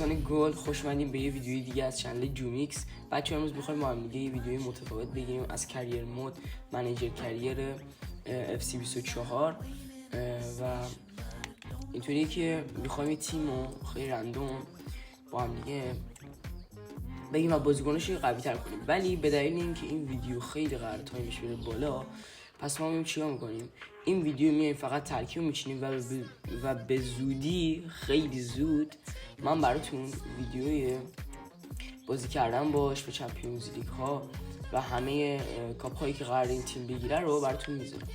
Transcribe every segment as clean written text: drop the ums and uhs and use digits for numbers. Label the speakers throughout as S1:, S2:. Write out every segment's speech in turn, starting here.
S1: دوستان گل، خوش اومدین به یه ویدیوی دیگه از چنل جومیکس. بچه‌ها امروز می‌خوایم با هم دیگه یه ویدیوی متفاوت بگیریم از کریر مود، منیجر کریر FC24 و اینطوریه که می‌خوایم یه تیمو خیلی رندوم با هم دیگه بگیم و بازیکنش رو قوی‌تر کنیم. ولی به دلیل اینکه این ویدیو خیلی قرار تایمش بره بالا، پس ما چیکار می‌کنیم؟ این ویدیو میایم فقط ترکیب می‌چینیم و به زودی، خیلی زود، من براتون ویدیوی بازی کردن باش به چمپیونز لیگ ها و همه کاپ هایی که قرار این تیم بگیره رو براتون میذارم.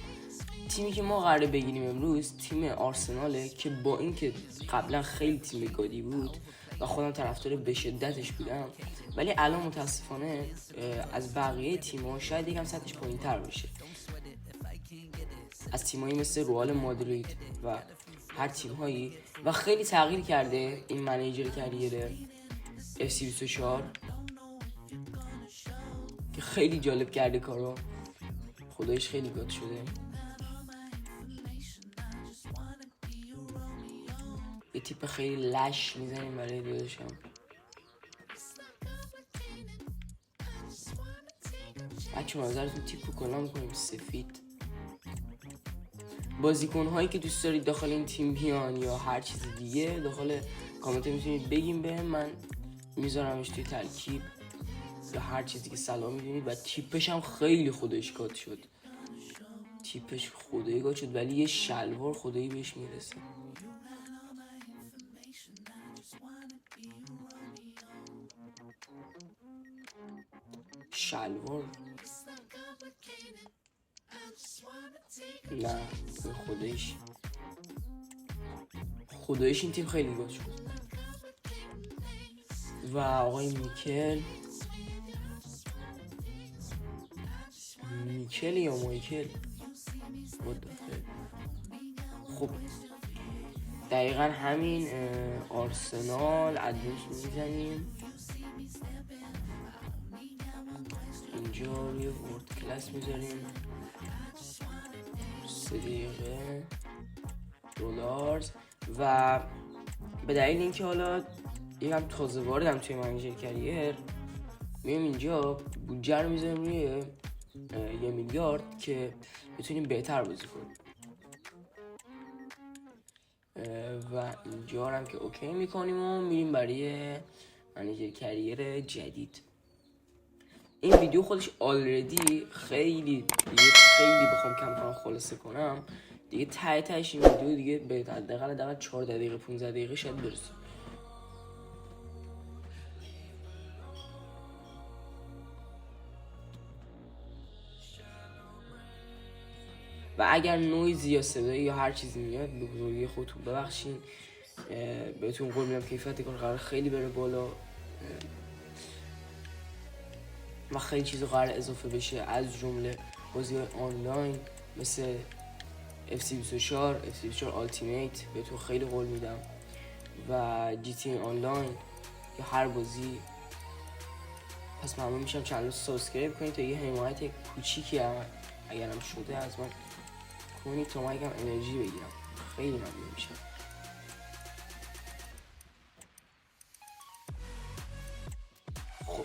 S1: تیمی که ما قراره بگیریم امروز تیم آرسناله که با اینکه قبلا خیلی تیم گادی بود و خودم طرفدار به شدتش بودم، ولی الان متاسفانه از بقیه تیم‌ها شاید یکم سطحش پایین‌تر بشه. از تیمایی مثل رئال مادرید و هر تیم‌هایی، و خیلی تغییر کرده این منیجر کریر FC24 که خیلی جالب کرده کارو، خدایش خیلی گاد شده. یه تیپ خیلی لش میزنیم برای داداشم. بچه نظرتون تیپو کلا میکنیم سفید. بازیکن هایی که دوست دارید داخل این تیم بیان یا هر چیز دیگه داخل کامنت میتونید بگیم به من میذارمش توی ترکیب یا هر چیزی که سلام میدونید. و تیپش هم خیلی خودش گاد شد، تیپش خدایی گاد شد، ولی یه شلوار خدایی بهش میرسه. شلوار نه، خدایش این تیم خیلی گاد شد. و آقای میکل یا مایکل، خب دقیقا همین آرسنال ادرس میزنیم اینجا روی ورد کلاس میذاریم 3 دقیقه دلارز. و به دلیل اینکه حالا یکم تازه واردم توی منیجر کریر، میام اینجا بودجه رو میذاریم روی 1 میلیارد که بتونیم بهتر بازی کنیم. و اینجا هم که اوکی میکنیم و میریم برای منیجر کریر جدید. این ویدیو خودش آلردی خیلی بخوام کم خلاصه کنم دیگه، تهش این ویدیو دیگه به حداقل 14 دقیقه 15 دقیقه شاید برسه. و اگر نویزی یا صدایی یا هر چیزی میاد به بزرگی خودتون ببخشین. بهتون قول میدم کیفیت کار قرار خیلی بره بالا و خیلی چیزا قرار اضافه بشه، از جمله بازی آنلاین مثل FC24 Ultimate بهتون خیلی قول میدم و GTA آنلاین یا هر بازی. پس ممنون میشم چنل رو سابسکرایب کنید تا یه حمایت کوچیکی اگرم شده از من کنید تا من یکم انرژی بگیرم. خیلی ممنون میشم. خب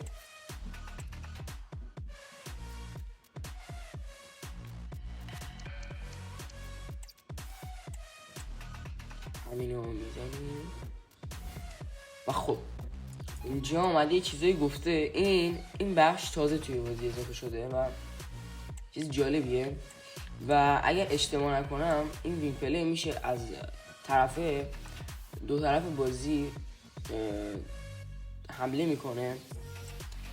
S1: همینو میزنیم و خب اینجا آمده یه چیزایی گفته. این بخش تازه توی بازی اضافه شده و چیز جالبیه. و اگر اشتباه نکنم این وین پلی میشه از دو طرف بازی حمله میکنه.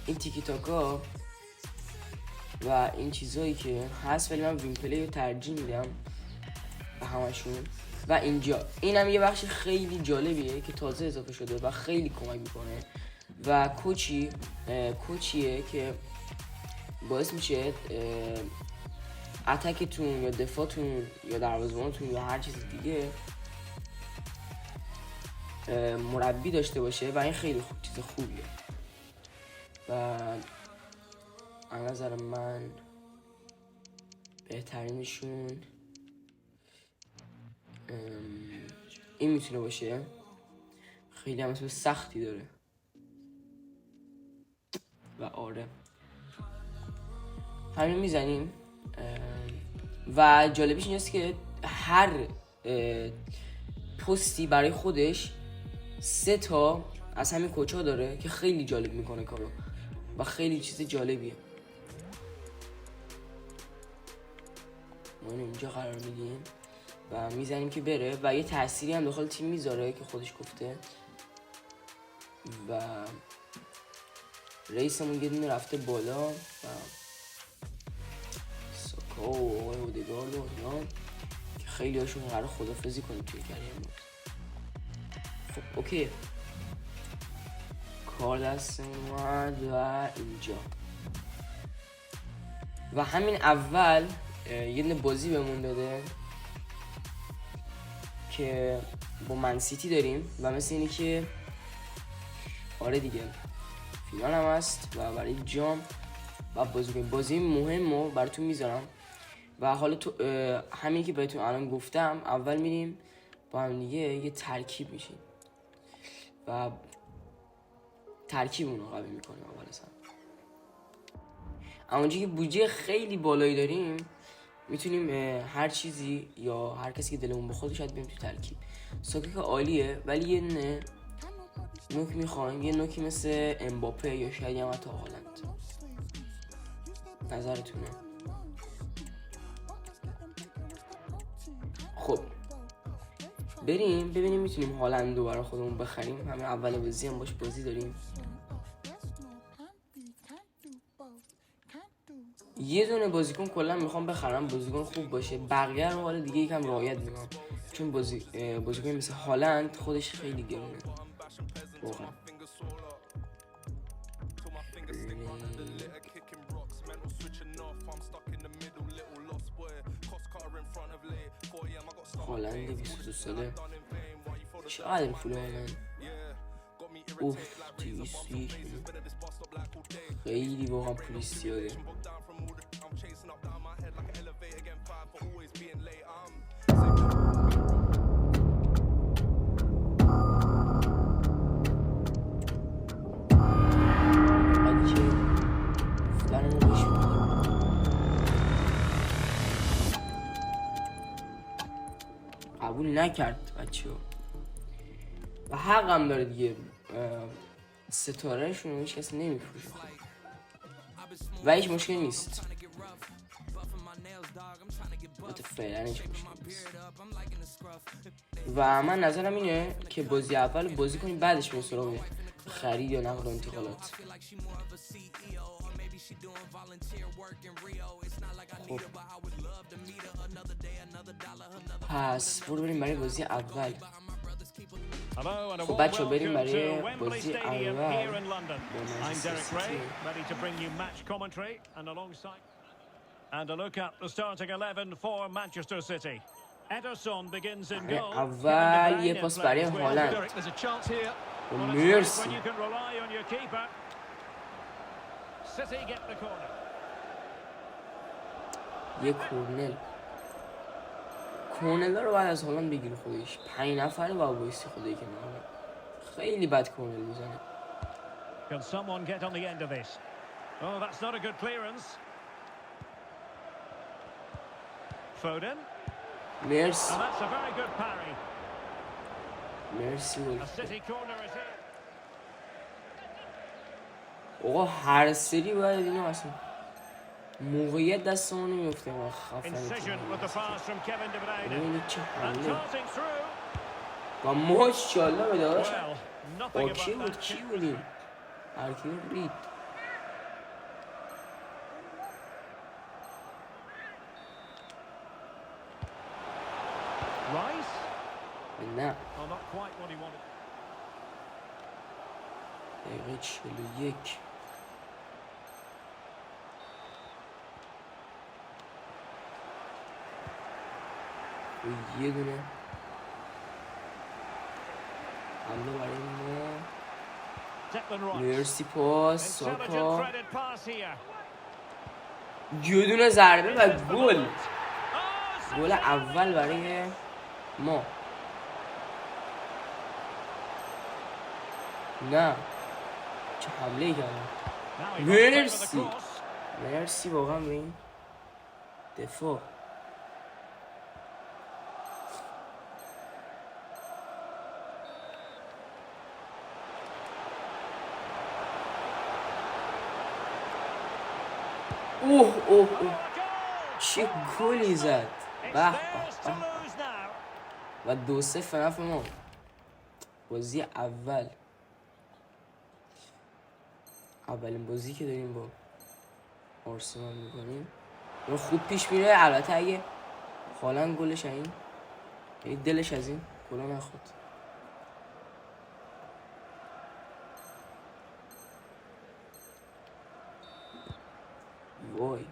S1: این تیکی تاکا و این چیزایی که هست، ولی من وین پلی رو ترجیح میدم به همشون. و اینجا اینم یه بخش خیلی جالبیه که تازه اضافه شده و خیلی کمک میکنه و کوچیه که باعث میشه اتکتون یا دفاعتون یا دروازه‌بانتون یا هر چیز دیگه مربی داشته باشه و این خیلی چیز خوبیه. و از نظر من بهترینشون این میتونه باشه. خیلی هم اسم سختی داره و آره همین میزنیم. و جالبش اینجاست که هر پستی برای خودش 3 تا از همین کوچا داره که خیلی جالب میکنه کارو و خیلی چیز جالبیه. ما اینجا قرار میدیم و میزنیم که بره و یه تأثیری هم داخل تیم میذاره که خودش گفته و رئیسمون یه دونه رفته بالا و ساکا و آقای اودگارد و اینا که خیلی هاشون قرار خدافزی کنیم توی کریر مود. خب اوکی کار دستمون اومد و اینجا و همین اول یه دونه بازی بهمون داده که با منسیتی داریم و مثل اینه که آره دیگه فینال هم هست و برای جام و بازی کنیم. بازی مهم رو براتون میذارم و حالا تو همین که بهتون الان گفتم اول میریم با هم دیگه یه ترکیب میشیم و ترکیب اون رو قوی میکنیم. اول اصلا اما که بودجه خیلی بالایی داریم میتونیم هر چیزی یا هر کسی که دلمون بخواد شاید بریم تو ترکیب. ساکا که عالیه ولی یه نوک میخوایم، یه نوکی مثل امباپه یا شاید هم حتی هالند. نظرتونه؟ خب بریم ببینیم میتونیم هالند رو برای خودمون بخریم. همین اول بازی هم باش بازی داریم. یه دونه بازیکن کلا میخوام بخرم، بازیکن خوب باشه، بقیه رو حالا دیگه یکم رعایت میکنم چون بازیکن مثل هالند خودش خیلی گرونه واقعا. هالند 22 ساله چقدر پول هالند؟ اوف 201 خیلی واقعا پولی زیاده. قبول نکرد بچه ها و حق هم داره دیگه، ستاره شون هیچ کسی نمیفروشه و هیچ مشکل نیست. فعلا هیچ مشکل نیست و من نظرم اینه که بازی اول بازی کنیم بعدش بریم سراغ خرید یا نقل و انتقالات. خب پس برو بریم برای بازی اول. خب بچه بریم برای بازی اول با منچستر سیتی.
S2: And a look at the starting 11 for Manchester City. Ederson begins in goal.
S1: اول یه پاس برای هالند. مرسی. یه کورنل رو بعد از هالند بگیر خودش. 5 نفره با وایسی خدایی که نه. خیلی بد کورنل میزنه.
S2: Can someone get on the end of this? Oh, that's not a good clearance. Foden.
S1: مرسی.
S2: And that's a very good parry.
S1: مرسی.
S2: A City corner is here.
S1: آقا هر سری باید اینو اصلا موقعیت دستمون نمیفته ما خفنی ببینید چه حمله و ماشاءالله به داداش با کی بود کی بودیم هرکی رید نه دقیقه 41 یه دونه حمله برای ما. مرسی پاس ساکا یه دونه ضربه و گل اول برای ما. نه چه حمله کردم.
S2: Now he got away with the
S1: مرسی
S2: cross.
S1: مرسی واقعا به این دفاع. اوه اوه اوه چه گلی زد.
S2: It's
S1: به
S2: theirs to
S1: به
S2: lose now.
S1: و 2-0 نفع ما. بازی اولین بازی که داریم با آرسنال میکنیم و خوب پیش میره. البته اگه هالند گلش این یعنی دلش از این گلا نخورد. وای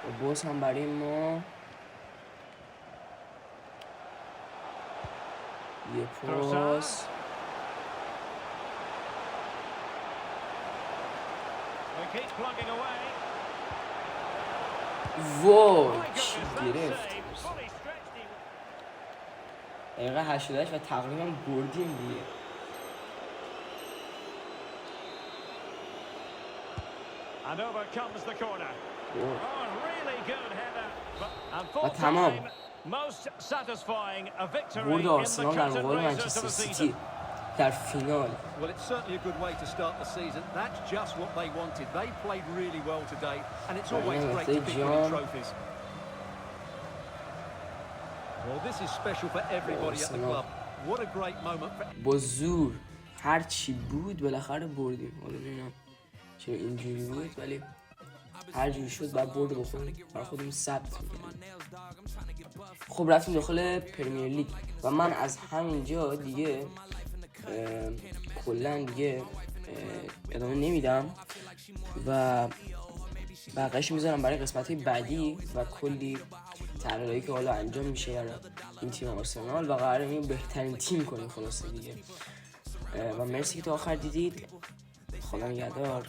S1: و باز هم برای ما یه پاس.
S2: They keep plugging away.
S1: وای
S2: My
S1: چی
S2: goodness, that
S1: گرفت.
S2: save. Fully stretched him.
S1: دقیقه 88 و تقریبا بردیم دیگه.
S2: And over comes the corner.
S1: وای.
S2: Oh, really good header. And
S1: و
S2: full
S1: تمام.
S2: time, most satisfying a victory
S1: برد
S2: in the
S1: آرسنال در
S2: curtain
S1: مقابل
S2: raisers of
S1: منچستر
S2: the season.
S1: سیتی در فینال.
S3: Well, it's certainly a good way to start the season. That's just what they wanted. They played really well today, and it's always great to pick winning trophies. Well, this is special for everybody at the club. What a great moment for...
S1: با زور هر چی بود بالاخره بردیم. حالا نمیدونم چرا اینجوری بود ولی هر جوری شد بعد برد بخوریم برای خودمون ثبت کنیم. خب رفتیم داخل پرمیر لیگ و من از همینجا دیگه کلا دیگه ادامه نمیدم و بقیه‌اش میذارم برای قسمت‌های بعدی و کلی تغییراتی که حالا انجام میشه برای این تیم آرسنال و قراره این بهترین تیم کنیم خلاصه دیگه. و مرسی که تا آخر دیدید. خدا نگهدار.